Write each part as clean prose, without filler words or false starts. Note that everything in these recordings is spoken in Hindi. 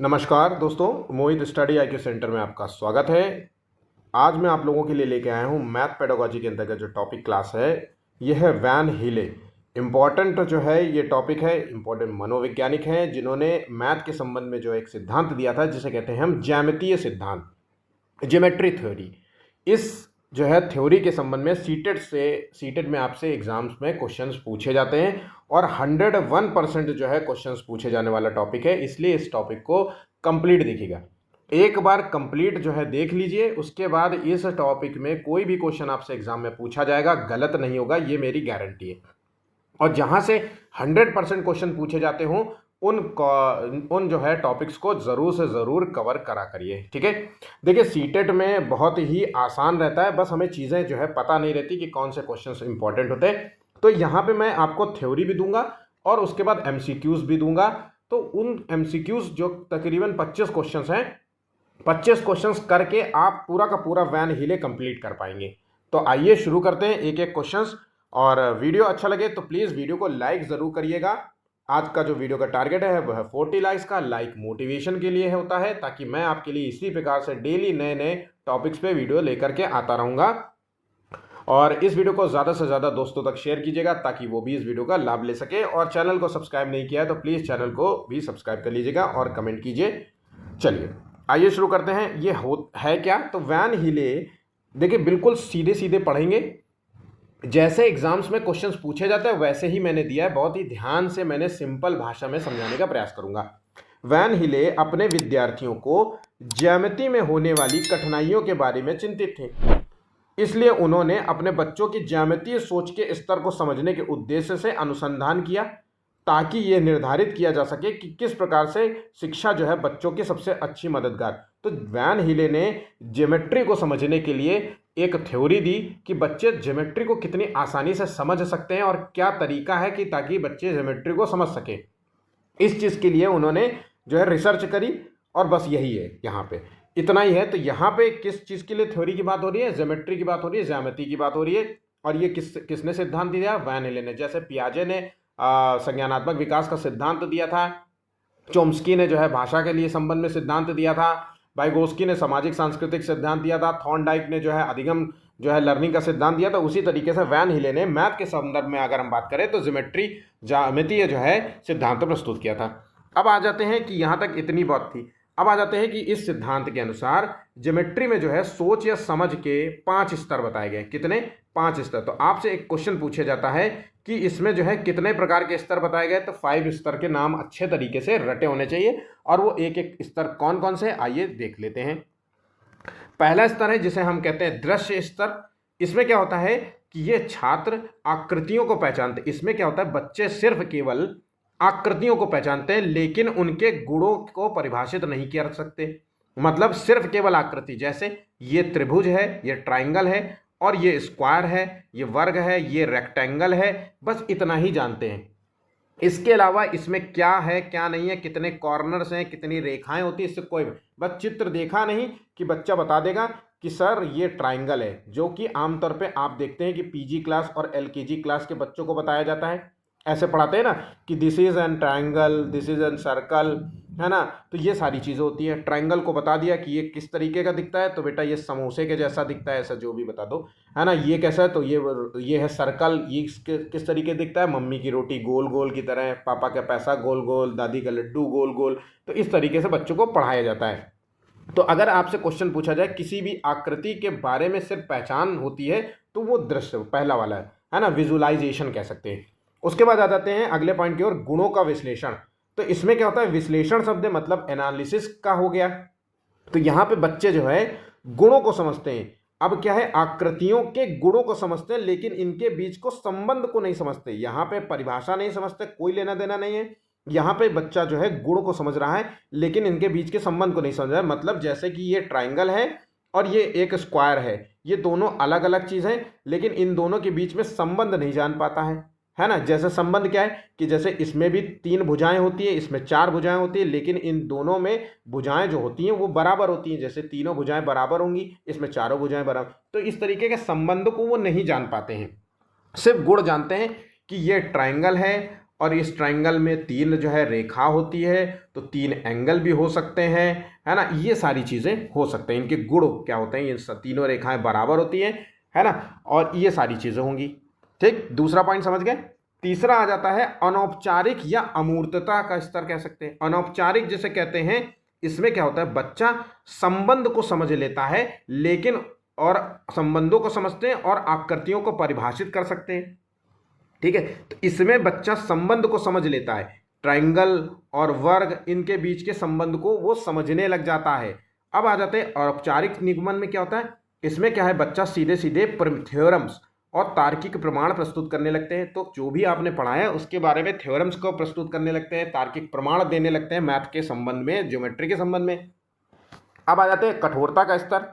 नमस्कार दोस्तों, मोहित स्टडी आईक्यू सेंटर में आपका स्वागत है। आज मैं आप लोगों के लिए लेके आया हूँ मैथ पेडागोजी के अंतर्गत जो टॉपिक क्लास है, यह है वैन हीले। इम्पॉर्टेंट जो है ये टॉपिक है, इम्पॉर्टेंट मनोवैज्ञानिक हैं जिन्होंने मैथ के संबंध में जो एक सिद्धांत दिया था जिसे कहते हैं हम ज्यामितीय सिद्धांत, ज्योमेट्री थ्योरी। इस जो है थ्योरी के संबंध में सीटेट में आपसे एग्जाम्स में क्वेश्चंस पूछे जाते हैं और 101% जो है क्वेश्चंस पूछे जाने वाला टॉपिक है, इसलिए इस टॉपिक को कंप्लीट देखिएगा। एक बार कंप्लीट जो है देख लीजिए, उसके बाद इस टॉपिक में कोई भी क्वेश्चन आपसे एग्जाम में पूछा जाएगा गलत नहीं होगा, ये मेरी गारंटी है। और जहाँ से 100% क्वेश्चन पूछे जाते हों उन जो है टॉपिक्स को ज़रूर से ज़रूर कवर करा करिए, ठीक है। देखिए सीटेट में बहुत ही आसान रहता है, बस हमें चीज़ें जो है पता नहीं रहती कि कौन से क्वेश्चन इंपॉर्टेंट होते हैं। तो यहाँ पे मैं आपको थ्योरी भी दूंगा और उसके बाद एमसीक्यूज़ भी दूंगा। तो उन एमसीक्यूज़ जो तकरीबन 25 क्वेश्चन हैं, 25 क्वेश्चंस करके आप पूरा का पूरा वैन हीले कंप्लीट कर पाएंगे। तो आइए शुरू करते हैं एक एक क्वेश्चंस। और वीडियो अच्छा लगे तो प्लीज़ वीडियो को लाइक ज़रूर करिएगा। आज का जो वीडियो का टारगेट है वह 40 लाइक्स का। लाइक मोटिवेशन के लिए होता है ताकि मैं आपके लिए इसी प्रकार से डेली नए नए टॉपिक्स पे वीडियो लेकर के आता रहूँगा। और इस वीडियो को ज़्यादा से ज़्यादा दोस्तों तक शेयर कीजिएगा ताकि वो भी इस वीडियो का लाभ ले सके। और चैनल को सब्सक्राइब नहीं किया है तो प्लीज़ चैनल को भी सब्सक्राइब कर लीजिएगा और कमेंट कीजिए। चलिए आइए शुरू करते हैं। ये है क्या? तो वैन हीले देखिए बिल्कुल सीधे सीधे पढ़ेंगे, जैसे एग्जाम्स में क्वेश्चंस पूछे जाते हैं वैसे ही मैंने दिया है। बहुत ही ध्यान से मैंने सिंपल भाषा में समझाने का प्रयास करूंगा। वैन हीले अपने विद्यार्थियों को ज्यामिति में होने वाली कठिनाइयों के बारे में चिंतित थे, इसलिए उन्होंने अपने बच्चों की ज्यामितीय सोच के स्तर को समझने के उद्देश्य से अनुसंधान किया ताकि ये निर्धारित किया जा सके कि किस प्रकार से शिक्षा जो है बच्चों की सबसे अच्छी मददगार। तो वैन हीले ने ज्योमेट्री को समझने के लिए एक थ्योरी दी कि बच्चे ज्योमेट्री को कितनी आसानी से समझ सकते हैं और क्या तरीका है कि ताकि बच्चे ज्योमेट्री को समझ सकें। इस चीज़ के लिए उन्होंने जो है रिसर्च करी और बस यही है, यहाँ पे इतना ही है। तो यहाँ पे किस चीज़ के लिए थ्योरी की बात हो रही है? ज्योमेट्री की बात हो रही है, ज्यामिति की बात हो रही है। और ये किसने सिद्धांत दिया? वैन हीले ने। जैसे पियाजे ने संज्ञानात्मक विकास का सिद्धांत दिया था, चोम्स्की ने जो है भाषा के लिए संबंध में सिद्धांत दिया था, वाइगोस्की ने सामाजिक सांस्कृतिक सिद्धांत दिया था, थॉर्नडाइक ने जो है अधिगम जो है लर्निंग का सिद्धांत दिया था, उसी तरीके से वैन हीले ने मैथ के संदर्भ में अगर हम बात करें तो ज्यामितीय जो है सिद्धांत प्रस्तुत किया था। अब आ जाते हैं कि यहाँ तक इतनी बात थी। अब आ जाते हैं कि इस सिद्धांत के अनुसार ज्योमेट्री में जो है सोच या समझ के 5 स्तर बताए गए। कितने? 5 स्तर। तो आपसे एक क्वेश्चन पूछा जाता है कि इसमें जो है कितने प्रकार के स्तर बताए गए, तो 5 स्तर के नाम अच्छे तरीके से रटे होने चाहिए। और वो एक एक स्तर कौन कौन से, आइए देख लेते हैं। पहला स्तर है जिसे हम कहते हैं दृश्य स्तर। इसमें क्या होता है कि ये छात्र आकृतियों को पहचानते। इसमें क्या होता है, बच्चे सिर्फ केवल आकृतियों को पहचानते हैं लेकिन उनके गुणों को परिभाषित नहीं कर सकते। मतलब सिर्फ केवल आकृति, जैसे ये त्रिभुज है, ये ट्राइंगल है और ये स्क्वायर है, ये वर्ग है, ये रेक्टेंगल है, बस इतना ही जानते हैं। इसके अलावा इसमें क्या है क्या नहीं है, कितने कॉर्नर्स हैं, कितनी रेखाएं होती है, इससे कोई बस चित्र देखा नहीं कि बच्चा बता देगा कि सर ये ट्राइंगल है, जो कि आमतौर पे आप देखते हैं कि पीजी क्लास और एलकेजी क्लास के बच्चों को बताया जाता है। ऐसे पढ़ाते हैं ना कि this is an triangle, this is an circle, है ना। तो ये सारी चीज़ें होती हैं। ट्राइंगल को बता दिया कि ये किस तरीके का दिखता है, तो बेटा ये समोसे के जैसा दिखता है, ऐसा जो भी बता दो, है ना। ये कैसा है, तो ये है सर्कल, ये किस तरीके दिखता है, मम्मी की रोटी गोल गोल की तरह, पापा का पैसा गोल गोल, दादी का लड्डू गोल गोल। तो इस तरीके से बच्चों को पढ़ाया जाता है। तो अगर आपसे क्वेश्चन पूछा जाए किसी भी आकृति के बारे में सिर्फ पहचान होती है तो वो दृश्य पहला वाला है ना, विजुअलाइजेशन कह सकते हैं। उसके बाद आ जाते हैं अगले पॉइंट की ओर, गुणों का विश्लेषण। तो इसमें क्या होता है, विश्लेषण शब्द मतलब एनालिसिस का हो गया। तो यहाँ पे बच्चे जो है गुणों को समझते हैं। अब क्या है, आकृतियों के गुणों को समझते हैं लेकिन इनके बीच को संबंध को नहीं समझते। यहाँ पे परिभाषा नहीं समझते, कोई लेना देना नहीं है। यहाँ पे बच्चा जो है गुण को समझ रहा है लेकिन इनके बीच के संबंध को नहीं समझ रहा है। मतलब जैसे कि ये ट्राइंगल है और ये एक स्क्वायर है, ये दोनों अलग अलग चीज़ हैं लेकिन इन दोनों के बीच में संबंध नहीं जान पाता है ना। जैसे संबंध क्या है कि जैसे इसमें भी 3 भुजाएं होती है, इसमें 4 भुजाएं होती है, लेकिन इन दोनों में भुजाएं जो होती हैं वो बराबर होती हैं। जैसे तीनों भुजाएं बराबर होंगी, इसमें चारों भुजाएं बराबर। तो इस तरीके के संबंध को वो नहीं जान पाते हैं, सिर्फ गुण जानते हैं कि ये ट्राइंगल है और इस ट्रायंगल में 3 जो है रेखा होती है, तो 3 एंगल भी हो सकते हैं, है ना। ये सारी चीज़ें हो सकते हैं, इनके गुण क्या होते हैं, ये तीनों रेखाएं बराबर होती हैं, है ना, और ये सारी चीज़ें होंगी। ठीक, दूसरा पॉइंट समझ गए। तीसरा आ जाता है अनौपचारिक या अमूर्तता का स्तर कह सकते हैं। अनौपचारिक जिसे कहते हैं, इसमें क्या होता है, बच्चा संबंध को समझ लेता है, लेकिन और संबंधों को समझते हैं और आकृतियों को परिभाषित कर सकते हैं। ठीक है, तो इसमें बच्चा संबंध को समझ लेता है, ट्रायंगल और वर्ग इनके बीच के संबंध को वो समझने लग जाता है। अब आ जाते हैं औपचारिक निगमन में क्या होता है, इसमें क्या है, बच्चा सीधे सीधे थ्योरम्स और तार्किक प्रमाण प्रस्तुत करने लगते हैं। तो जो भी आपने पढ़ा है उसके बारे में थ्योरम्स को प्रस्तुत करने लगते हैं, तार्किक प्रमाण देने लगते हैं मैथ के संबंध में, ज्योमेट्री के संबंध में। अब आ जाते हैं कठोरता का स्तर।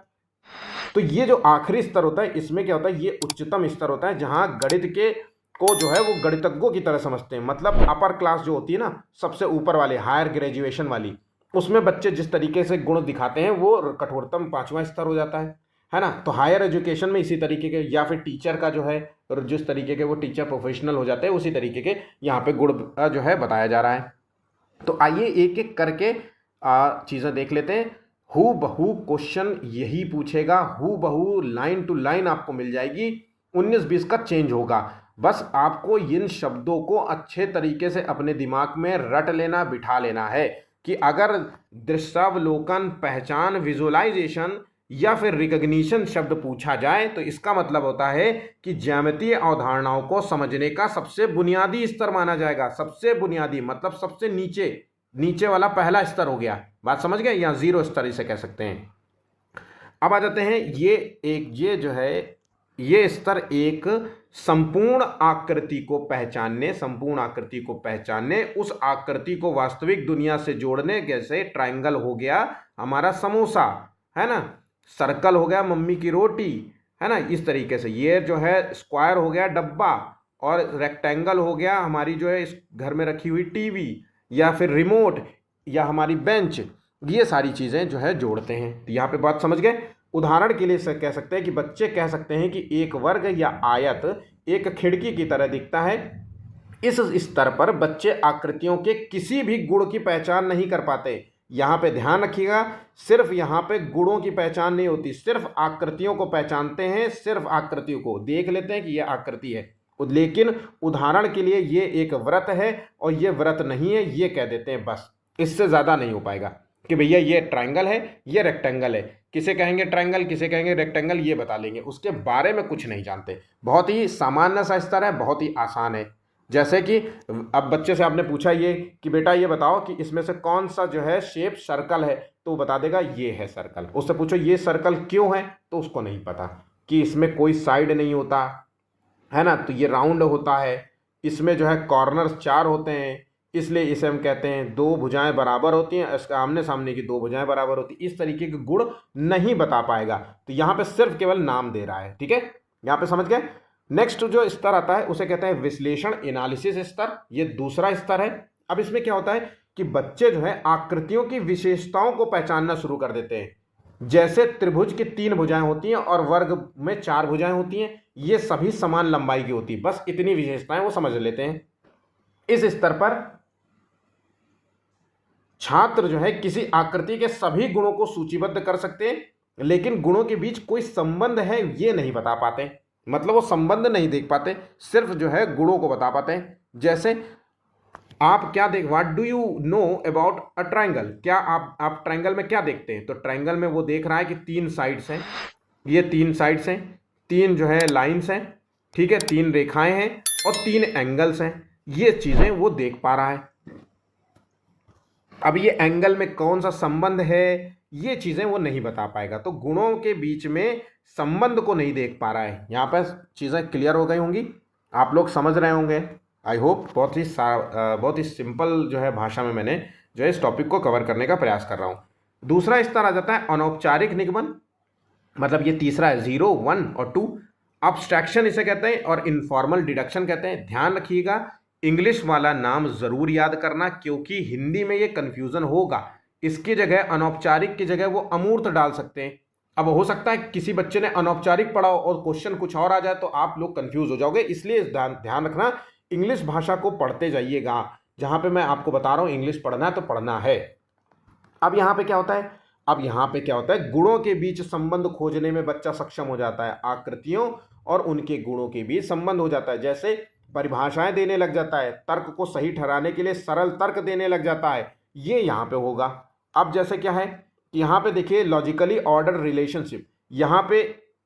तो ये जो आखिरी स्तर होता है, इसमें क्या होता है, ये उच्चतम स्तर होता है, जहां गणित के को जो है वो गणितज्ञों की तरह समझते हैं। मतलब अपर क्लास जो होती है ना, सबसे ऊपर वाले, हायर ग्रेजुएशन वाली, उसमें बच्चे जिस तरीके से गुण दिखाते हैं वो कठोरतम 5वां स्तर हो जाता है ना। तो हायर एजुकेशन में इसी तरीके के, या फिर टीचर का जो है, जिस तरीके के वो टीचर प्रोफेशनल हो जाते हैं, उसी तरीके के यहाँ पे गुण जो है बताया जा रहा है। तो आइए एक एक करके चीज़ें देख लेते हैं। हू बहू क्वेश्चन यही पूछेगा, हू बहू लाइन टू लाइन आपको मिल जाएगी, 19-20 का चेंज होगा। बस आपको इन शब्दों को अच्छे तरीके से अपने दिमाग में रट लेना, बिठा लेना है कि अगर दृश्यावलोकन, पहचान, विजुअलाइजेशन या फिर रिकग्निशन शब्द पूछा जाए तो इसका मतलब होता है कि ज्यामितीय अवधारणाओं को समझने का सबसे बुनियादी स्तर माना जाएगा। सबसे बुनियादी मतलब सबसे नीचे वाला पहला स्तर हो गया। बात समझ गए, या 0 स्तर इसे कह सकते हैं। अब आ जाते हैं, ये जो है ये स्तर एक संपूर्ण आकृति को पहचानने, उस आकृति को वास्तविक दुनिया से जोड़ने, जैसे ट्रायंगल हो गया हमारा समोसा, है ना, सर्कल हो गया मम्मी की रोटी, है ना, इस तरीके से। ये जो है स्क्वायर हो गया डब्बा, और रेक्टेंगल हो गया हमारी जो है इस घर में रखी हुई टीवी, या फिर रिमोट, या हमारी बेंच। ये सारी चीज़ें जो है जोड़ते हैं। तो यहाँ पे बात समझ गए। उदाहरण के लिए कह सकते हैं कि बच्चे कह सकते हैं कि एक वर्ग या आयत एक खिड़की की तरह दिखता है। इस स्तर पर बच्चे आकृतियों के किसी भी गुण की पहचान नहीं कर पाते। यहाँ पे ध्यान रखिएगा, सिर्फ यहाँ पे गुणों की पहचान नहीं होती, सिर्फ आकृतियों को पहचानते हैं, सिर्फ आकृतियों को देख लेते हैं कि यह आकृति है। लेकिन उदाहरण के लिए ये एक वृत्त है और ये वृत्त नहीं है, ये कह देते हैं, बस इससे ज़्यादा नहीं हो पाएगा कि भैया ये ट्रायंगल है, ये रेक्टेंगल है। किसे कहेंगे ट्रायंगल, किसे कहेंगे रेक्टेंगल, ये बता लेंगे, उसके बारे में कुछ नहीं जानते। बहुत ही सामान्य सा स्तर है, बहुत ही आसान है। जैसे कि अब बच्चे से आपने पूछा ये कि बेटा ये बताओ कि इसमें से कौन सा जो है शेप सर्कल है, तो वो बता देगा ये है सर्कल। उससे पूछो ये सर्कल क्यों है, तो उसको नहीं पता कि इसमें कोई साइड नहीं होता, है ना, तो ये राउंड होता है, इसमें जो है कॉर्नर्स 4 होते हैं, इसलिए इसे हम कहते हैं 2 भुजाएं बराबर होती हैं, इसका आमने सामने की 2 भुजाएं बराबर होती। इस तरीके के गुण नहीं बता पाएगा, तो यहाँ पे सिर्फ केवल नाम दे रहा है। ठीक है, यहाँ पे समझ गए। नेक्स्ट जो स्तर आता है उसे कहते हैं विश्लेषण, एनालिसिस स्तर। ये दूसरा स्तर है। अब इसमें क्या होता है कि बच्चे जो है आकृतियों की विशेषताओं को पहचानना शुरू कर देते हैं। जैसे त्रिभुज की 3 भुजाएं होती हैं और वर्ग में 4 भुजाएं होती हैं, ये सभी समान लंबाई की होती है, बस इतनी विशेषताएं वो समझ लेते हैं। इस स्तर पर छात्र जो है किसी आकृति के सभी गुणों को सूचीबद्ध कर सकते हैं, लेकिन गुणों के बीच कोई संबंध है ये नहीं बता पाते। मतलब वो संबंध नहीं देख पाते, सिर्फ जो है गुणों को बता पाते हैं। जैसे आप क्या देख, what do you know about a triangle, क्या आप ट्रायंगल में क्या देखते हैं, तो ट्रायंगल में वो देख रहा है कि 3 साइड्स हैं, ये 3 साइड्स हैं, 3 जो है लाइंस हैं, ठीक है, 3 रेखाएं हैं और 3 एंगल्स हैं। ये चीज़ें वो देख पा रहा है। अब ये एंगल में कौन सा संबंध है, ये चीज़ें वो नहीं बता पाएगा। तो गुणों के बीच में संबंध को नहीं देख पा रहा है। यहाँ पर चीज़ें क्लियर हो गई होंगी, आप लोग समझ रहे होंगे, आई होप। बहुत ही सिंपल जो है भाषा में मैंने जो है इस टॉपिक को कवर करने का प्रयास कर रहा हूँ। दूसरा स्तर आ जाता है अनौपचारिक निगमन, मतलब ये तीसरा है 0, 1 और 2। अब्स्ट्रैक्शन इसे कहते हैं और इनफॉर्मल डिडक्शन कहते हैं। ध्यान रखिएगा, इंग्लिश वाला नाम ज़रूर याद करना, क्योंकि हिंदी में ये कन्फ्यूज़न होगा। इसकी जगह अनौपचारिक की जगह वो अमूर्त डाल सकते हैं। अब हो सकता है किसी बच्चे ने अनौपचारिक पढ़ा और क्वेश्चन कुछ और आ जाए तो आप लोग कंफ्यूज हो जाओगे, इसलिए ध्यान रखना इंग्लिश भाषा को पढ़ते जाइएगा। जहाँ पे मैं आपको बता रहा हूँ इंग्लिश पढ़ना है तो पढ़ना है। अब यहाँ पे क्या होता है, अब यहाँ पे क्या होता है, गुणों के बीच संबंध खोजने में बच्चा सक्षम हो जाता है। आकृतियों और उनके गुणों के बीच संबंध हो जाता है, जैसे परिभाषाएं देने लग जाता है, तर्क को सही ठहराने के लिए सरल तर्क देने लग जाता है, ये यहाँ पे होगा। अब जैसे क्या है कि यहाँ पे देखिए लॉजिकली ऑर्डर रिलेशनशिप, यहाँ पे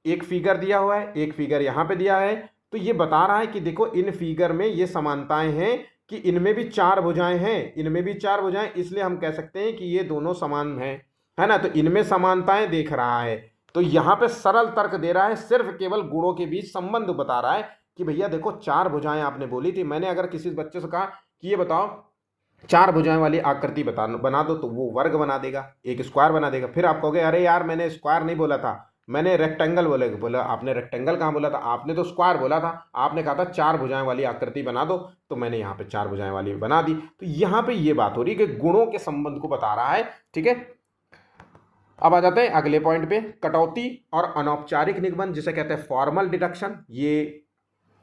एक फिगर दिया हुआ है, एक फिगर यहाँ पे दिया है, तो ये बता रहा है कि देखो इन फिगर में ये समानताएं हैं कि इनमें भी चार भुजाएं हैं, इनमें भी चार भुजाएं, इसलिए हम कह सकते हैं कि ये दोनों समान हैं, है ना। तो इनमें समानताएं देख रहा है, तो यहाँ पे सरल तर्क दे रहा है, सिर्फ केवल गुणों के बीच संबंध बता रहा है कि भैया देखो चार भुजाएं आपने बोली थी, मैंने अगर किसी बच्चे से कहा कि ये बताओ चार भुजाएं वाली आकृति बना दो, तो वो वर्ग बना देगा, एक स्क्वायर बना देगा। फिर आप कहोगे अरे यार मैंने स्क्वायर नहीं बोला था, मैंने रेक्टेंगल बोला। आपने रेक्टेंगल कहाँ बोला था, आपने तो स्क्वायर बोला था, आपने कहा था चार भुजाएं वाली आकृति बना दो, तो मैंने यहाँ पे चार भुजाएं वाली बना दी। तो यहाँ पे ये बात हो रही है कि गुणों के संबंध को बता रहा है, ठीक है। अब आ जाते हैं अगले पॉइंट पे, कटौती और अनौपचारिक निगमन, जिसे कहते हैं फॉर्मल डिडक्शन।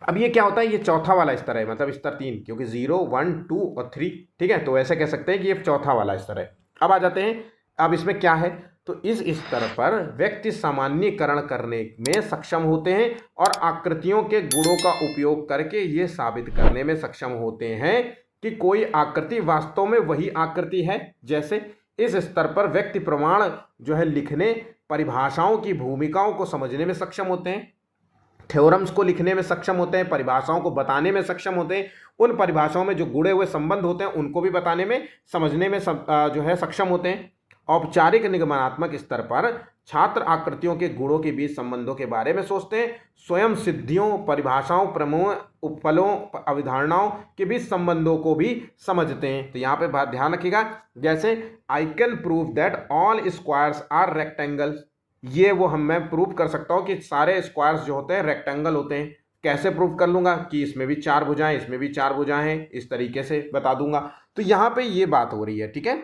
अब ये क्या होता है, ये चौथा वाला स्तर है, मतलब स्तर 3, क्योंकि 0, 1, 2 और 3, ठीक है, तो ऐसे कह सकते हैं कि ये चौथा वाला स्तर है। अब आ जाते हैं, अब इसमें क्या है, तो इस स्तर पर व्यक्ति सामान्यीकरण करने में सक्षम होते हैं और आकृतियों के गुणों का उपयोग करके ये साबित करने में सक्षम होते हैं कि कोई आकृति वास्तव में वही आकृति है। जैसे इस स्तर पर व्यक्ति प्रमाण जो है लिखने, परिभाषाओं की भूमिकाओं को समझने में सक्षम होते हैं, थ्योरम्स को लिखने में सक्षम होते हैं, परिभाषाओं को बताने में सक्षम होते हैं, उन परिभाषाओं में जो जुड़े हुए संबंध होते हैं उनको भी बताने में, समझने में जो है सक्षम होते हैं। औपचारिक निगमनात्मक स्तर पर छात्र आकृतियों के गुणों के बीच संबंधों के बारे में सोचते हैं, स्वयं सिद्धियों, परिभाषाओं, प्रमेयों, उपफलों, अवधारणाओं के बीच संबंधों को भी समझते हैं। तो यहाँ पे बात ध्यान रखिएगा, जैसे I can prove that all squares are rectangles, ये वो मैं प्रूव कर सकता हूँ कि सारे स्क्वायर्स जो होते हैं रेक्टेंगल होते हैं। कैसे प्रूव कर लूँगा कि इसमें भी चार भुजाएं, इसमें भी चार भुजाएं हैं, इस तरीके से बता दूंगा। तो यहाँ पे ये बात हो रही है, ठीक है।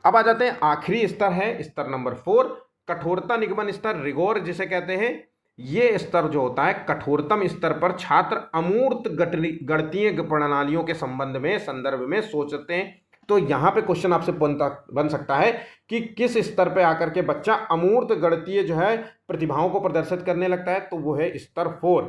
अब आ जाते हैं आखिरी स्तर है, स्तर नंबर 4, कठोरता निगमन स्तर, रिगोर जिसे कहते हैं। ये स्तर जो होता है कठोरतम स्तर पर छात्र अमूर्त गणितीय प्रणालियों के संदर्भ में सोचते हैं। तो यहाँ पे क्वेश्चन आपसे बन सकता है कि किस स्तर पे आकर के बच्चा अमूर्त गणितीय जो है प्रतिभाओं को प्रदर्शित करने लगता है, तो वो है स्तर 4,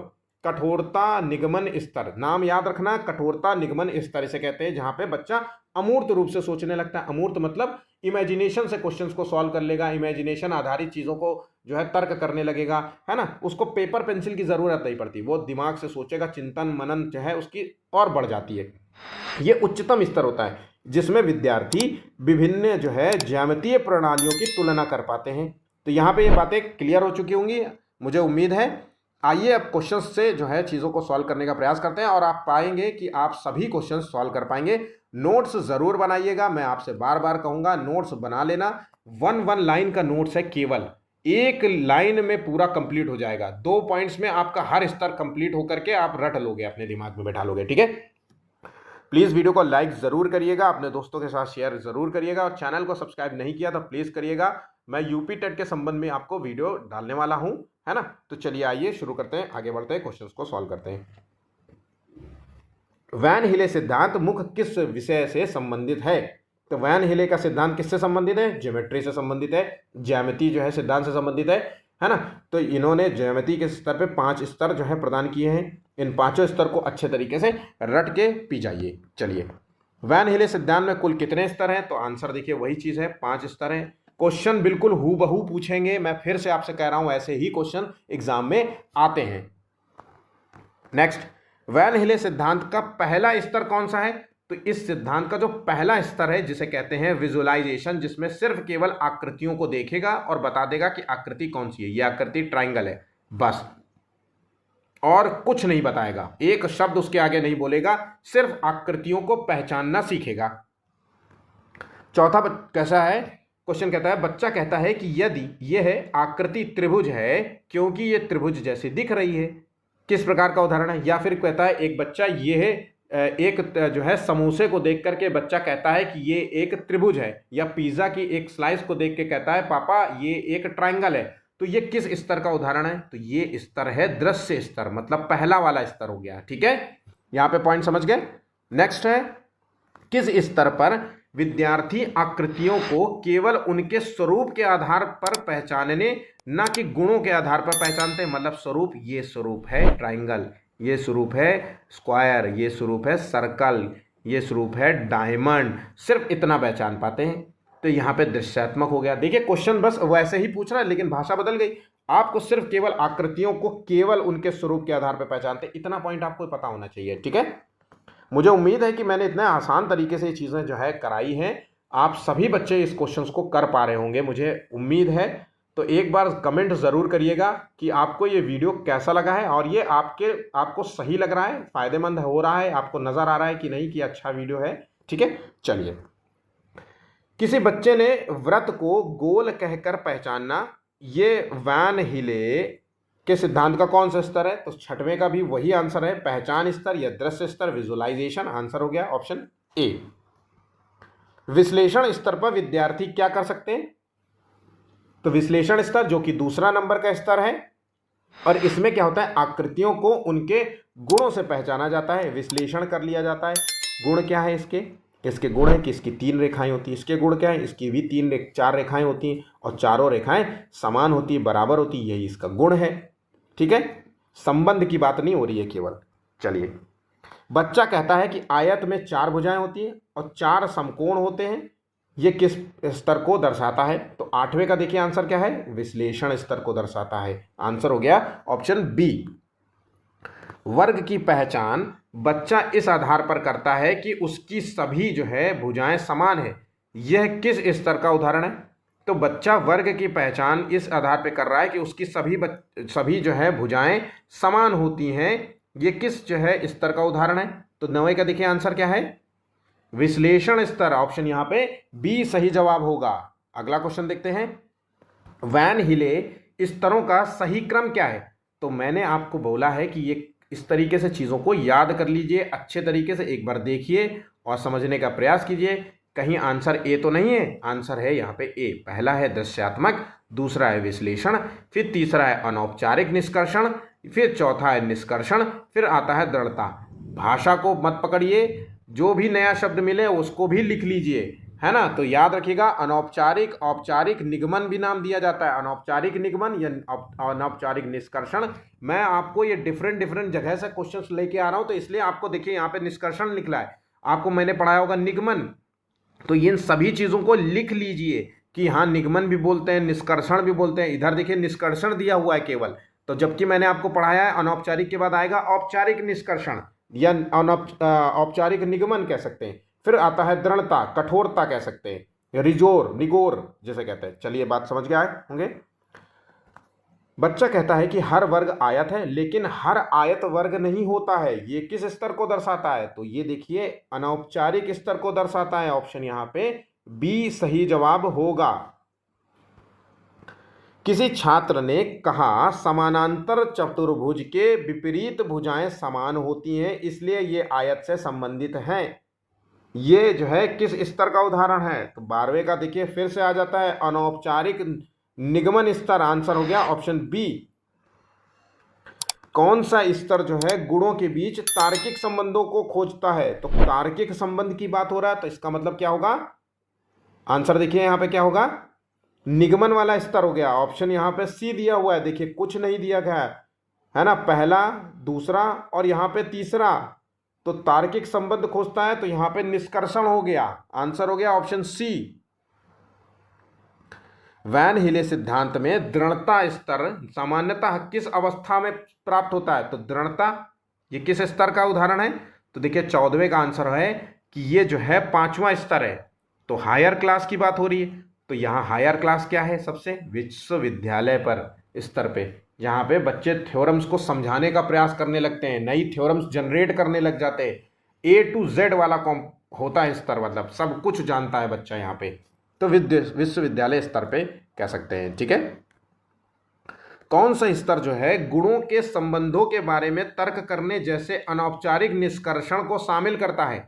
कठोरता निगमन स्तर। नाम याद रखना, कठोरता निगमन स्तर इसे कहते हैं, जहाँ पे बच्चा अमूर्त रूप से सोचने लगता है। अमूर्त मतलब इमेजिनेशन से क्वेश्चंस को सॉल्व कर लेगा, इमेजिनेशन आधारित चीज़ों को जो है तर्क करने लगेगा, है ना। उसको पेपर पेंसिल की ज़रूरत नहीं पड़ती, वो दिमाग से सोचेगा, चिंतन मनन जो है उसकी और बढ़ जाती है। ये उच्चतम स्तर होता है जिसमें विद्यार्थी विभिन्न जो है ज्यामितीय प्रणालियों की तुलना कर पाते हैं। तो यहाँ पे ये बातें क्लियर हो चुकी होंगी, मुझे उम्मीद है। आइए अब क्वेश्चंस से जो है चीज़ों को सॉल्व करने का प्रयास करते हैं और आप पाएंगे कि आप सभी क्वेश्चंस सॉल्व कर पाएंगे। नोट्स ज़रूर बनाइएगा, मैं आपसे बार बार कहूँगा नोट्स बना लेना। 1 लाइन का नोट्स है, केवल एक लाइन में पूरा कंप्लीट हो जाएगा। 2 पॉइंट्स में आपका हर स्तर कंप्लीट होकर के आप रट लोगे, अपने दिमाग में बैठा लोगे, ठीक है। प्लीज़ वीडियो को लाइक ज़रूर करिएगा, अपने दोस्तों के साथ शेयर ज़रूर करिएगा और चैनल को सब्सक्राइब नहीं किया तो प्लीज़ करिएगा। मैं यूपी टेट के संबंध में आपको वीडियो डालने वाला हूं, है ना। तो चलिए आइए शुरू करते हैं, आगे बढ़ते हैं, क्वेश्चंस को सॉल्व करते हैं। वैन हिले सिद्धांत मुख्य किस विषय से संबंधित है? तो वैन हिले का सिद्धांत किससे संबंधित है? ज्योमेट्री से संबंधित है, ज्यामिति जो है सिद्धांत से संबंधित है ना। तो इन्होंने ज्यामिति के स्तर पे 5 स्तर जो है प्रदान किए हैं। इन 5 स्तर को अच्छे तरीके से रट के पी जाइए। चलिए, वैन हिले सिद्धांत में कुल कितने स्तर हैं? तो आंसर देखिए वही चीज़ है, 5 स्तर हैं। क्वेश्चन बिल्कुल हूबहू पूछेंगे, मैं फिर से आपसे कह रहा हूं, ऐसे ही क्वेश्चन एग्जाम में आते हैं। नेक्स्ट, वैन हिले सिद्धांत का पहला स्तर कौन सा है? तो इस सिद्धांत का जो पहला स्तर है जिसे कहते हैं विजुअलाइजेशन, जिसमें सिर्फ केवल आकृतियों को देखेगा और बता देगा कि आकृति कौन सी है। यह आकृति ट्राइंगल है, बस, और कुछ नहीं बताएगा, एक शब्द उसके आगे नहीं बोलेगा, सिर्फ आकृतियों को पहचानना सीखेगा। चौथा कैसा है? क्वेश्चन कहता है, बच्चा कहता है कि यदि यह आकृति त्रिभुज है क्योंकि यह त्रिभुज जैसी दिख रही है। किस प्रकार का उदाहरण है? या फिर कहता है एक बच्चा यह एक जो है समोसे को देख करके बच्चा कहता है कि ये एक त्रिभुज है, या पिज्जा की एक स्लाइस को देख के कहता है पापा ये एक ट्राइंगल है। तो ये किस स्तर का उदाहरण है? तो ये स्तर है दृश्य स्तर, मतलब पहला वाला स्तर हो गया, ठीक है। यहाँ पे पॉइंट समझ गए। नेक्स्ट है, किस स्तर पर विद्यार्थी आकृतियों को केवल उनके स्वरूप के आधार पर पहचानने, ना कि गुणों के आधार पर पहचानते हैं। मतलब स्वरूप, ये स्वरूप है ट्राइंगल, ये स्वरूप है स्क्वायर, ये स्वरूप है सर्कल, ये स्वरूप है डायमंड, सिर्फ इतना पहचान पाते हैं। तो यहाँ पे दृश्यात्मक हो गया। देखिए क्वेश्चन बस वैसे ही पूछ रहा है लेकिन भाषा बदल गई। आपको सिर्फ केवल आकृतियों को केवल उनके स्वरूप के आधार पर पहचानते, इतना पॉइंट आपको पता होना चाहिए। ठीक है, मुझे उम्मीद है कि मैंने इतने आसान तरीके से ये चीज़ें जो है कराई हैं, आप सभी बच्चे इस क्वेश्चंस को कर पा रहे होंगे, मुझे उम्मीद है। तो एक बार कमेंट ज़रूर करिएगा कि आपको ये वीडियो कैसा लगा है और ये आपको सही लग रहा है, फ़ायदेमंद हो रहा है, आपको नज़र आ रहा है कि नहीं कि अच्छा वीडियो है। ठीक है, चलिए। किसी बच्चे ने व्रत को गोल कहकर पहचानना, ये वैन हिले के सिद्धांत का कौन सा स्तर है? तो छठवें का भी वही आंसर है, पहचान स्तर या दृश्य स्तर, विजुअलाइजेशन। आंसर हो गया ऑप्शन ए। विश्लेषण स्तर पर विद्यार्थी क्या कर सकते हैं? तो विश्लेषण स्तर जो कि दूसरा नंबर का स्तर है, और इसमें क्या होता है, आकृतियों को उनके गुणों से पहचाना जाता है, विश्लेषण कर लिया जाता है। गुण क्या है इसके गुण है कि इसकी 3 रेखाएं होती हैं। इसके गुण क्या है, इसकी भी 4 रेखाएं होती हैं और चारों रेखाएं समान होती, बराबर होती, यही इसका गुण है। ठीक है, संबंध की बात नहीं हो रही है केवल। चलिए, बच्चा कहता है कि आयत में 4 भुजाएं होती हैं और 4 समकोण होते हैं, ये किस स्तर को दर्शाता है? तो 8वें का देखिए आंसर क्या है, विश्लेषण स्तर को दर्शाता है। आंसर हो गया ऑप्शन बी। वर्ग की पहचान बच्चा इस आधार पर करता है कि उसकी सभी जो है भुजाएं समान है, यह किस स्तर का उदाहरण है? तो बच्चा वर्ग की पहचान इस आधार पर कर रहा है कि उसकी सभी जो है भुजाएं समान होती हैं, ये किस जो है स्तर का उदाहरण है? तो 9वें का देखिए आंसर क्या है, विश्लेषण स्तर। ऑप्शन यहाँ पे बी सही जवाब होगा। अगला क्वेश्चन देखते हैं, वैन हिले स्तरों का सही क्रम क्या है? तो मैंने आपको बोला है कि ये इस तरीके से चीज़ों को याद कर लीजिए, अच्छे तरीके से एक बार देखिए और समझने का प्रयास कीजिए। कहीं आंसर ए तो नहीं है, आंसर है यहाँ पे ए। पहला है दृश्यात्मक, दूसरा है विश्लेषण, फिर तीसरा है अनौपचारिक निष्कर्षण, फिर चौथा है निष्कर्षण, फिर आता है दृढ़ता। भाषा को मत पकड़िए, जो भी नया शब्द मिले उसको भी लिख लीजिए, है ना। तो याद रखिएगा, अनौपचारिक, औपचारिक निगमन भी नाम दिया जाता है, अनौपचारिक निगमन या अनौपचारिक निष्कर्षण। मैं आपको ये डिफरेंट जगह से क्वेश्चंस लेके आ रहा हूँ, तो इसलिए आपको देखिए यहाँ पे निष्कर्षण निकला है, आपको मैंने पढ़ाया होगा निगमन। तो इन सभी चीज़ों को लिख लीजिए कि हाँ, निगमन भी बोलते हैं, निष्कर्षण भी बोलते हैं। इधर देखिए निष्कर्षण दिया हुआ है केवल, तो जबकि मैंने आपको पढ़ाया है अनौपचारिक के बाद आएगा औपचारिक निष्कर्षण या औपचारिक निगमन कह सकते हैं। फिर आता है दृढ़ता, कठोरता कह सकते हैं, रिजोर, निगोर जैसे कहते हैं। चलिए, बात समझ के आए होंगे। बच्चा कहता है कि हर वर्ग आयत है, लेकिन हर आयत वर्ग नहीं होता है, ये किस स्तर को दर्शाता है? तो ये देखिए अनौपचारिक स्तर को दर्शाता है। ऑप्शन यहाँ पे बी सही जवाब होगा। किसी छात्र ने कहा समानांतर चतुर्भुज के विपरीत भुजाएं समान होती हैं, इसलिए ये आयत से संबंधित हैं। ये जो है किस स्तर का उदाहरण है? तो 12वें का देखिए फिर से आ जाता है, अनौपचारिक निगमन स्तर। आंसर हो गया ऑप्शन बी। कौन सा स्तर जो है गुणों के बीच तार्किक संबंधों को खोजता है? तो तार्किक संबंध की बात हो रहा है, तो इसका मतलब क्या होगा? आंसर देखिए यहाँ पे क्या होगा, निगमन वाला स्तर हो गया। ऑप्शन यहाँ पे सी दिया हुआ है, देखिए कुछ नहीं दिया गया है ना, पहला, दूसरा और यहाँ पे तीसरा। तो तार्किक संबंध खोजता है, तो यहाँ पे निष्कर्षण हो गया। आंसर हो गया ऑप्शन सी। वैन हिले सिद्धांत में दृढ़ता स्तर सामान्यतः किस अवस्था में प्राप्त होता है? तो दृढ़ता ये किस स्तर का उदाहरण है? तो देखिए 14वें का आंसर है कि ये जो है 5वां स्तर है, तो हायर क्लास की बात हो रही है। तो यहाँ हायर क्लास क्या है? सबसे विश्वविद्यालय पर स्तर पे, यहाँ पे बच्चे थ्योरम्स को समझाने का प्रयास करने लगते हैं, नई थ्योरम्स जनरेट करने लग जाते हैं। ए टू जेड वाला होता है स्तर, मतलब सब कुछ जानता है बच्चा यहाँ पे। तो विश्वविद्यालय स्तर पे कह सकते हैं। ठीक है, कौन सा स्तर जो है गुणों के संबंधों के बारे में तर्क करने जैसे अनौपचारिक निष्कर्षण को शामिल करता है?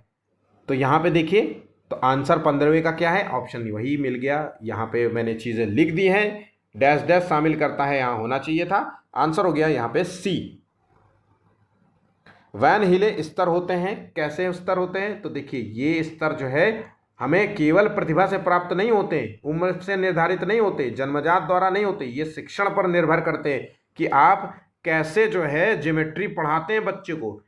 तो यहाँ पे देखिए, तो आंसर 15वें का क्या है? ऑप्शन वही मिल गया, यहाँ पे मैंने चीज़ें लिख दी हैं, डैश डैश शामिल करता है यहाँ होना चाहिए था। आंसर हो गया यहाँ पे सी। वैन हिले स्तर होते हैं। कैसे स्तर होते हैं? तो देखिए ये स्तर जो है हमें केवल प्रतिभा से प्राप्त नहीं होते, उम्र से निर्धारित नहीं होते, जन्मजात द्वारा नहीं होते, ये शिक्षण पर निर्भर करते हैं कि आप कैसे जो है ज्योमेट्री पढ़ाते हैं बच्चे को।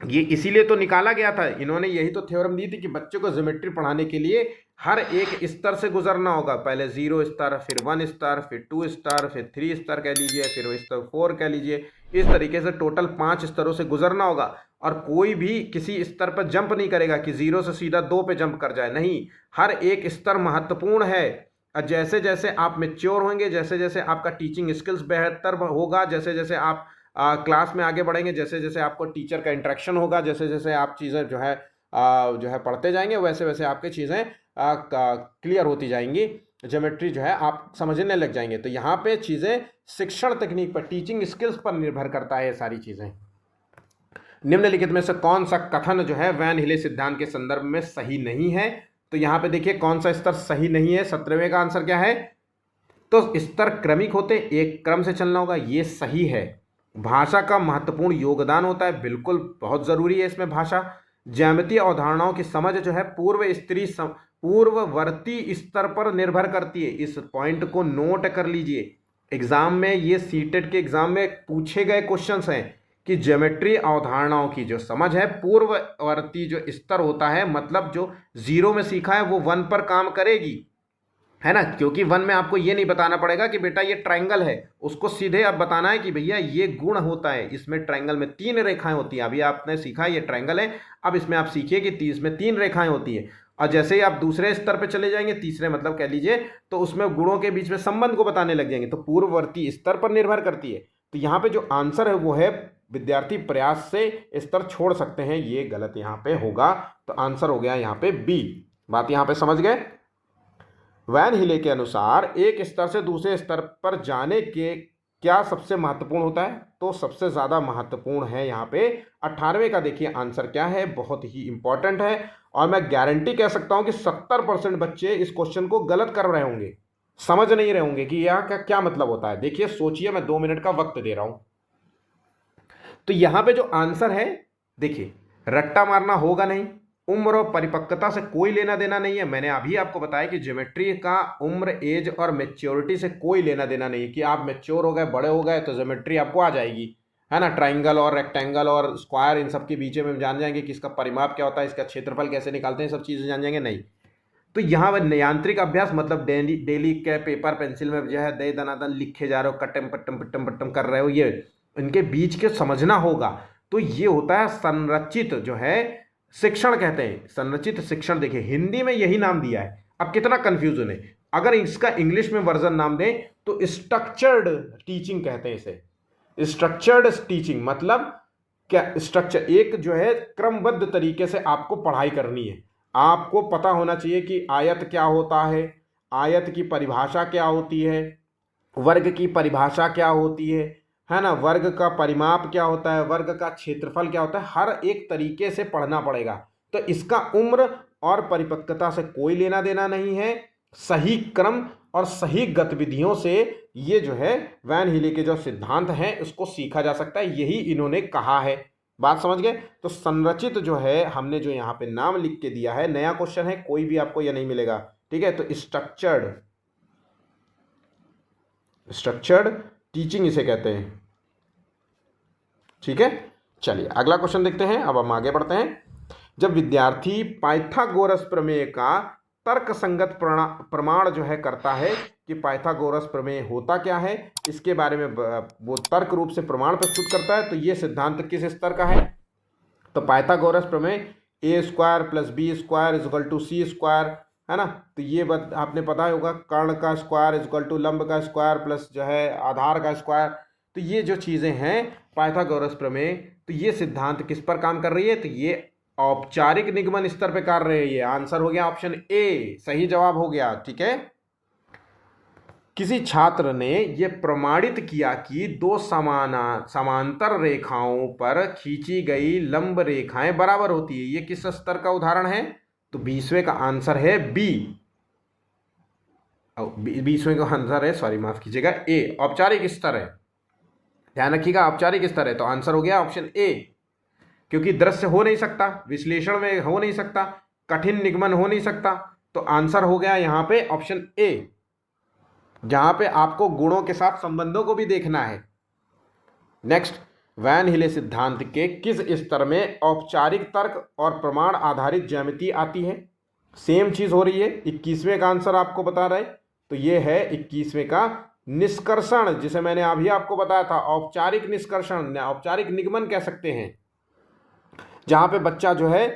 ये इसीलिए तो निकाला गया था, इन्होंने यही तो थ्योरम दी थी कि बच्चे को ज्योमेट्री पढ़ाने के लिए हर एक स्तर से गुजरना होगा। पहले 0 स्तर, फिर 1 स्तर, फिर 2 स्तर, फिर 3 स्तर कह लीजिए, फिर स्तर 4 कह लीजिए। इस तरीके से टोटल 5 स्तरों से गुजरना होगा। और कोई भी किसी स्तर पर जंप नहीं करेगा कि 0 से सीधा 2 पे जंप कर जाए, नहीं, हर एक स्तर महत्वपूर्ण है। और जैसे जैसे आप मेच्योर होंगे, जैसे जैसे आपका टीचिंग स्किल्स बेहतर होगा, जैसे जैसे आप क्लास में आगे बढ़ेंगे, जैसे जैसे आपको टीचर का इंटरेक्शन होगा, जैसे जैसे आप चीज़ें जो है पढ़ते जाएंगे, वैसे वैसे आपकी चीज़ें क्लियर होती जाएंगी, ज्योमेट्री जो है आप समझने लग जाएंगे। तो यहाँ पे चीज़ें शिक्षण तकनीक पर, टीचिंग स्किल्स पर निर्भर करता है ये सारी चीज़ें। निम्नलिखित में से कौन सा कथन जो है वैन हिले सिद्धांत के संदर्भ में सही नहीं है? तो यहाँ पे देखिए कौन सा स्तर सही नहीं है। 17वें का आंसर क्या है? तो स्तर क्रमिक होते, एक क्रम से चलना होगा, ये सही है। भाषा का महत्वपूर्ण योगदान होता है, बिल्कुल बहुत जरूरी है इसमें भाषा। ज्यामितीय अवधारणाओं की समझ जो है पूर्ववर्ती स्तर पर निर्भर करती है। इस पॉइंट को नोट कर लीजिए, एग्जाम में ये सीटेट के एग्जाम में पूछे गए क्वेश्चंस हैं कि ज्योमेट्री अवधारणाओं की जो समझ है पूर्ववर्ती जो स्तर होता है, मतलब जो 0 में सीखा है वो 1 पर काम करेगी, है ना। क्योंकि 1 में आपको ये नहीं बताना पड़ेगा कि बेटा ये ट्रायंगल है, उसको सीधे अब बताना है कि भैया ये गुण होता है, इसमें ट्रायंगल में 3 रेखाएं होती हैं। अभी आपने सीखा ये ट्रायंगल है, अब इसमें आप सीखिए कि इसमें 3 रेखाएं होती है। और जैसे ही आप दूसरे स्तर पर चले जाएंगे, तीसरे मतलब कह लीजिए, तो उसमें गुणों के बीच में संबंध को बताने लग जाएंगे। तो पूर्ववर्ती स्तर पर निर्भर करती है। तो यहाँ पे जो आंसर है वो है विद्यार्थी प्रयास से स्तर छोड़ सकते हैं, ये गलत यहाँ पे होगा। तो आंसर हो गया यहाँ पे बी। बात यहाँ पे समझ गए? वैन हिले के अनुसार एक स्तर से दूसरे स्तर पर जाने के क्या सबसे महत्वपूर्ण होता है? तो सबसे ज़्यादा महत्वपूर्ण है यहाँ पे 18वें का। देखिए आंसर क्या है, बहुत ही इंपॉर्टेंट है। और मैं गारंटी कह सकता हूँ कि 70% बच्चे इस क्वेश्चन को गलत कर रहे होंगे, समझ नहीं रहे होंगे कि यह का क्या मतलब होता है। देखिए सोचिए, मैं 2 मिनट का वक्त दे रहा हूँ। तो यहाँ पे जो आंसर है, देखिए रट्टा मारना होगा नहीं, उम्र और परिपक्वता से कोई लेना देना नहीं है। मैंने अभी आपको बताया कि ज्योमेट्री का उम्र, एज और मेच्योरिटी से कोई लेना देना नहीं है कि आप मेच्योर हो गए, बड़े हो गए तो ज्योमेट्री आपको आ जाएगी, है ना। ट्राइंगल और रेक्टेंगल और स्क्वायर, इन सब के बीच में जान जाएंगे कि इसका परिमाप क्या होता है, इसका क्षेत्रफल कैसे निकालते हैं, सब चीज़ें जान जाएंगे, नहीं। तो यहाँ पर यांत्रिक अभ्यास मतलब डेली के पेपर पेंसिल में जो है दे दनादन लिखे जा रहे हो, कट्टम पट्टम पट्टम पट्टम कर रहे हो, ये इनके बीच के समझना होगा। तो ये होता है संरचित जो है शिक्षण, कहते हैं संरचित शिक्षण। देखिए हिंदी में यही नाम दिया है, अब कितना कंफ्यूजन है। अगर इसका इंग्लिश में वर्जन नाम दें तो स्ट्रक्चर्ड टीचिंग कहते हैं इसे। स्ट्रक्चर्ड टीचिंग मतलब क्या? स्ट्रक्चर, एक जो है क्रमबद्ध तरीके से आपको पढ़ाई करनी है। आपको पता होना चाहिए कि आयत क्या होता है, आयत की परिभाषा क्या होती है, वर्ग की परिभाषा क्या होती है ना, वर्ग का परिमाप क्या होता है, वर्ग का क्षेत्रफल क्या होता है, हर एक तरीके से पढ़ना पड़ेगा। तो इसका उम्र और परिपक्वता से कोई लेना देना नहीं है, सही क्रम और सही गतिविधियों से ये जो है वैन हीले के जो सिद्धांत हैं उसको सीखा जा सकता है, यही इन्होंने कहा है। बात समझ गए? तो संरचित जो है हमने जो यहाँ पे नाम लिख के दिया है, नया क्वेश्चन है, कोई भी आपको यह नहीं मिलेगा, ठीक है। तो स्ट्रक्चर्ड टीचिंग इसे कहते हैं, ठीक है। चलिए अगला क्वेश्चन देखते हैं, अब हम आगे बढ़ते हैं। जब विद्यार्थी पाइथागोरस प्रमेय का तर्क संगत प्रमाण जो है करता है कि पाइथागोरस प्रमेय होता क्या है, इसके बारे में वो तर्क रूप से प्रमाण प्रस्तुत करता है, तो ये सिद्धांत किस स्तर का है? तो पाइथागोरस प्रमेय a² + b² = c², है ना। तो ये बात आपने पता होगा, कर्ण का स्क्वायर = लंब का स्क्वायर प्लस जो है आधार का स्क्वायर। तो ये जो चीज़ें हैं पाइथागोरस प्रमेय, तो ये सिद्धांत किस पर काम कर रही है? तो ये औपचारिक निगमन स्तर पे कर रहे हैं। ये आंसर हो गया ऑप्शन ए, सही जवाब हो गया, ठीक है। किसी छात्र ने यह प्रमाणित किया कि दो समांतर रेखाओं पर खींची गई लंब रेखाएं बराबर होती है। ये किस स्तर का उदाहरण है? तो 20वें का आंसर है बी। 20वें का आंसर है, सॉरी माफ कीजिएगा, ए, औपचारिक स्तर है। ध्यान रखिएगा, औपचारिक स्तर है तो आंसर हो गया ऑप्शन ए, क्योंकि दृश्य हो नहीं सकता, विश्लेषण में हो नहीं सकता, कठिन निगमन हो नहीं सकता, तो आंसर हो गया यहां पे ऑप्शन ए, जहां पे आपको गुणों के साथ संबंधों को भी देखना है। नेक्स्ट, वैन हिले सिद्धांत के किस स्तर में औपचारिक तर्क और प्रमाण आधारित ज्यामिति आती है? सेम चीज हो रही है, 21वें का आंसर आपको बता रहे, तो ये है 21वें का निष्कर्षण, जिसे मैंने अभी आपको बताया था, औपचारिक निष्कर्षण, औपचारिक निगमन कह सकते हैं, जहां पे बच्चा जो है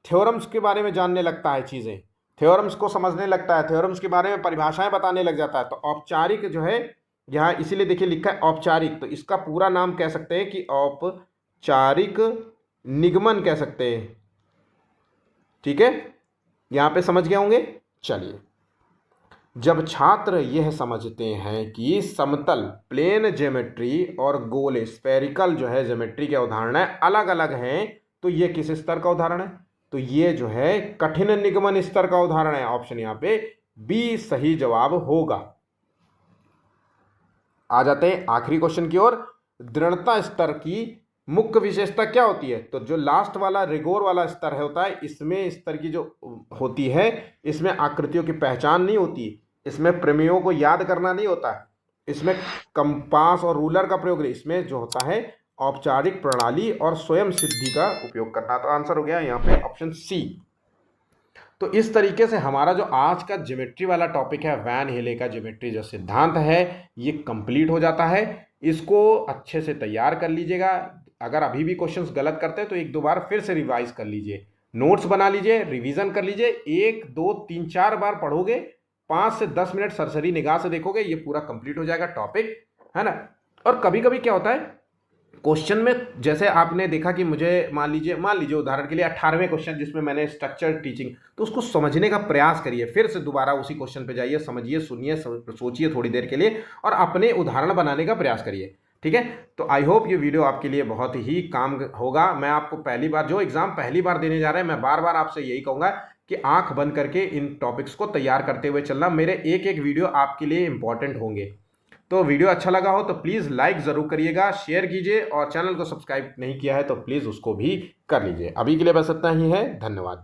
थ्योरम्स के बारे में जानने लगता है, चीजें थ्योरम्स को समझने लगता है, थ्योरम्स के बारे में परिभाषाएं बताने लग जाता है। तो औपचारिक जो है यहाँ इसीलिए देखिए लिखा है औपचारिक, तो इसका पूरा नाम कह सकते हैं कि औपचारिक निगमन कह सकते हैं। ठीक है, यहां पे समझ गए होंगे। चलिए, जब छात्र यह समझते हैं कि समतल प्लेन ज्योमेट्री और गोल स्फेरिकल जो है ज्योमेट्री के उदाहरण अलग अलग हैं, तो ये किस स्तर का उदाहरण है? तो ये जो है कठिन निगमन स्तर का उदाहरण है। ऑप्शन यहां पे बी सही जवाब होगा। आ जाते हैं आखिरी क्वेश्चन की ओर। दृढ़ता स्तर की मुख्य विशेषता क्या होती है? तो जो लास्ट वाला रिगोर वाला स्तर है होता है, इसमें स्तर की जो होती है, इसमें आकृतियों की पहचान नहीं होती, इसमें प्रमेयों को याद करना नहीं होता है, इसमें कंपास और रूलर का प्रयोग नहीं, इसमें जो होता है औपचारिक प्रणाली और स्वयं सिद्धि का उपयोग करना। तो आंसर हो गया यहाँ पे ऑप्शन सी। तो इस तरीके से हमारा जो आज का ज्योमेट्री वाला टॉपिक है, वैन हिले का ज्योमेट्री जो सिद्धांत है, ये कंप्लीट हो जाता है। इसको अच्छे से तैयार कर लीजिएगा। अगर अभी भी क्वेश्चंस गलत करते हैं तो एक दो बार फिर से रिवाइज कर लीजिए, नोट्स बना लीजिए, रिवीजन कर लीजिए। 1 2 3 4 बार पढ़ोगे, 5 से 10 मिनट सरसरी निगाह से देखोगे, ये पूरा कंप्लीट हो जाएगा टॉपिक, है ना। और कभी कभी क्या होता है क्वेश्चन में, जैसे आपने देखा कि मुझे मान लीजिए उदाहरण के लिए 18वें क्वेश्चन जिसमें मैंने स्ट्रक्चर टीचिंग, तो उसको समझने का प्रयास करिए, फिर से दोबारा उसी क्वेश्चन पे जाइए, समझिए, सुनिए, सोचिए थोड़ी देर के लिए और अपने उदाहरण बनाने का प्रयास करिए। ठीक है, तो आई होप ये वीडियो आपके लिए बहुत ही काम होगा। मैं आपको पहली बार जो एग्जाम पहली बार देने जा रहे हैं, मैं बार बार आपसे यही कहूँगा कि आंख बंद करके इन टॉपिक्स को तैयार करते हुए चलना। मेरे एक एक वीडियो आपके लिए इंपॉर्टेंट होंगे। तो वीडियो अच्छा लगा हो तो प्लीज़ लाइक ज़रूर करिएगा, शेयर कीजिए और चैनल को सब्सक्राइब नहीं किया है तो प्लीज़ उसको भी कर लीजिए। अभी के लिए बस इतना ही है, धन्यवाद।